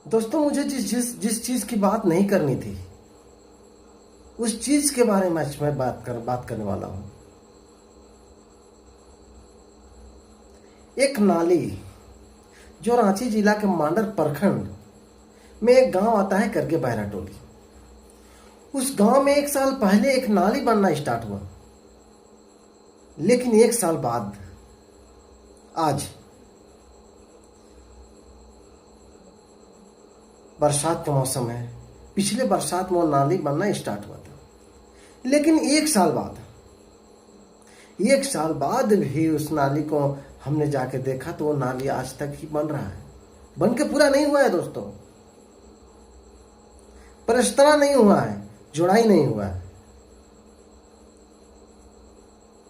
दोस्तों, मुझे जिस चीज की बात नहीं करनी थी, उस चीज के बारे में आज मैं बात करने वाला हूं। एक नाली जो रांची जिला के मांडर प्रखंड में एक गांव आता है करके बहरा टोली। उस गांव में 1 साल पहले एक नाली बनना स्टार्ट हुआ, लेकिन 1 साल बाद आज बरसात का मौसम है। पिछले बरसात में वो नाली बनना स्टार्ट हुआ था, लेकिन 1 साल बाद भी उस नाली को हमने जाके देखा तो वो नाली आज तक ही बन रहा है। बन के पूरा नहीं हुआ है दोस्तों, पलस्तरा नहीं हुआ है, जुड़ाई नहीं हुआ है।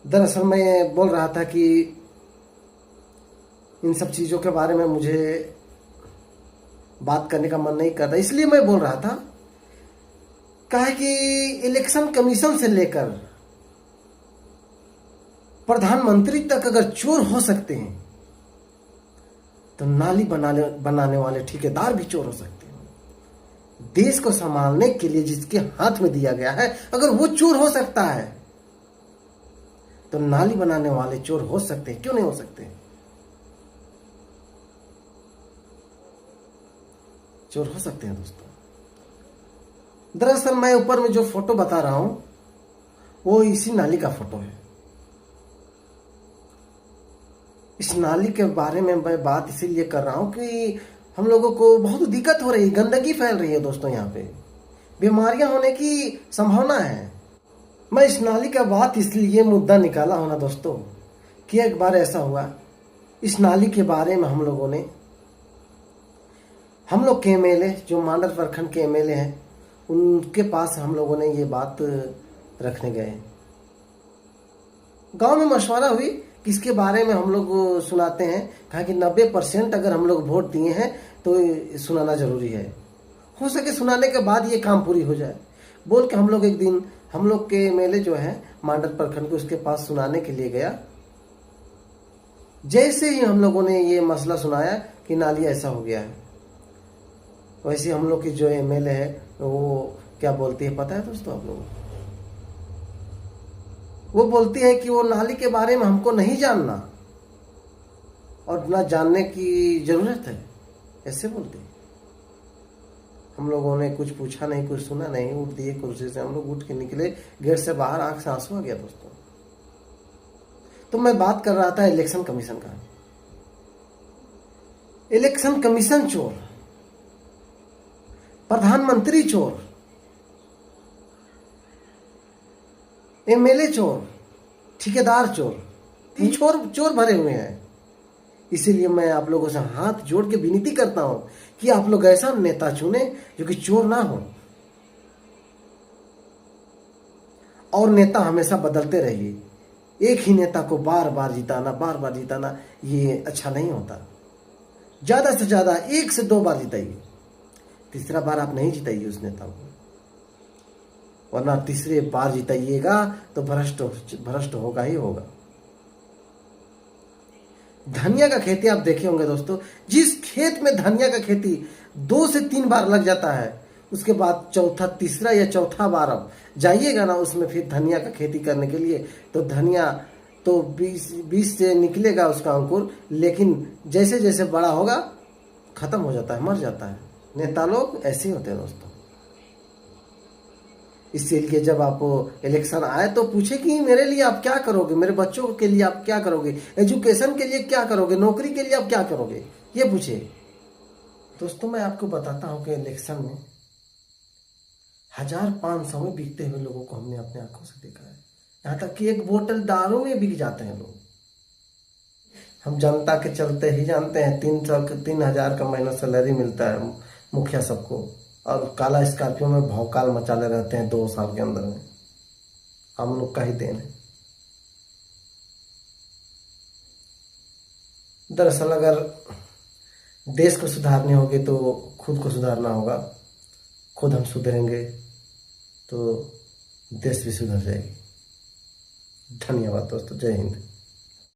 दरअसल मैं बोल रहा था कि इन सब चीजों के बारे में मुझे बात करने का मन नहीं करता, इसलिए मैं बोल रहा था। कहा कि इलेक्शन कमीशन से लेकर प्रधानमंत्री तक अगर चोर हो सकते हैं तो नाली बनाने वाले ठेकेदार भी चोर हो सकते हैं। देश को संभालने के लिए जिसके हाथ में दिया गया है, अगर वो चोर हो सकता है तो नाली बनाने वाले चोर हो सकते हैं, क्यों नहीं हो सकते? चोर हो सकते हैं दोस्तों। दरअसल मैं ऊपर में जो फोटो बता रहा हूं वो इसी नाली का फोटो है। इस नाली के बारे में मैं बात इसीलिए कर रहा हूं कि हम लोगों को बहुत दिक्कत हो रही है, गंदगी फैल रही है दोस्तों। यहाँ पे बीमारियां होने की संभावना है। मैं इस नाली का बात इसलिए मुद्दा निकाला हूं ना दोस्तों कि एक बार ऐसा हुआ, इस नाली के बारे में हम लोग के एमएलए जो मांडर प्रखंड के एमएलए हैं, उनके पास हम लोगों ने ये बात रखने गए। गांव में मशवरा हुई किसके बारे में हम लोग सुनाते हैं। कहा कि 90% अगर हम लोग वोट दिए हैं तो सुनाना जरूरी है, हो सके सुनाने के बाद ये काम पूरी हो जाए बोल के हम लोग एक दिन हम लोग के एमएलए जो है मांडर प्रखंड को उसके पास सुनाने के लिए गया। जैसे ही हम लोगों ने ये मसला सुनाया कि नाली ऐसा हो गया है, वैसे हम लोग की जो एमएलए है वो क्या बोलती है पता है दोस्तों आप लोगों? वो बोलती है कि वो नाली के बारे में हमको नहीं जानना और ना जानने की जरूरत है, ऐसे बोलते हैं। हम लोगों ने कुछ पूछा नहीं, कुछ सुना नहीं, उठ दिए कुर्सी से, हम लोग उठ के निकले गेट से बाहर, आंख से आंसू आ गया दोस्तों। तो मैं बात कर रहा था इलेक्शन कमीशन का। इलेक्शन कमीशन चोर, प्रधानमंत्री चोर, एमएलए चोर, ठेकेदार चोर, ये चोर भरे हुए हैं। इसीलिए मैं आप लोगों से हाथ जोड़ के विनती करता हूं कि आप लोग ऐसा नेता चुने जो कि चोर ना हो, और नेता हमेशा बदलते रहिए। एक ही नेता को बार बार जिताना ये अच्छा नहीं होता। ज्यादा से ज्यादा 1 से 2 बार जिताइए, तीसरा बार आप नहीं जिताइए उस नेता को, वरना तीसरे बार जिताइएगा तो भ्रष्ट होगा ही होगा। धनिया का खेती आप देखे होंगे दोस्तों, जिस खेत में धनिया का खेती 2 से 3 बार लग जाता है, उसके बाद तीसरा या चौथा बार अब जाइएगा ना उसमें फिर धनिया का खेती करने के लिए, तो धनिया तो 20 से निकलेगा उसका अंकुर, लेकिन जैसे जैसे बड़ा होगा खत्म हो जाता है, मर जाता है। नेता लोग ऐसे ही होते हैं दोस्तों। इसीलिए जब आप इलेक्शन आए तो पूछे कि मेरे लिए आप क्या करोगे, मेरे बच्चों के लिए आप क्या करोगे, एजुकेशन के लिए क्या करोगे, नौकरी के लिए आप क्या करोगे, ये पूछे। दोस्तों मैं आपको बताता हूं कि इलेक्शन में 1500 में बिकते हुए लोगों को हमने अपने आंखों से देखा है। यहां तक कि 1 बोतल दारू में बिक जाते हैं लोग। हम जनता के चलते ही जानते हैं 3,000 का महीना सैलरी मिलता है मुखिया सबको, और काला स्कॉर्पियो में भौकाल मचाले रहते हैं 2 साल के अंदर में। हम लोग का ही देन है। दरअसल अगर देश को सुधारने होगे तो खुद को सुधारना होगा। खुद हम सुधरेंगे तो देश भी सुधर जाएगी। धन्यवाद दोस्तों, जय हिंद।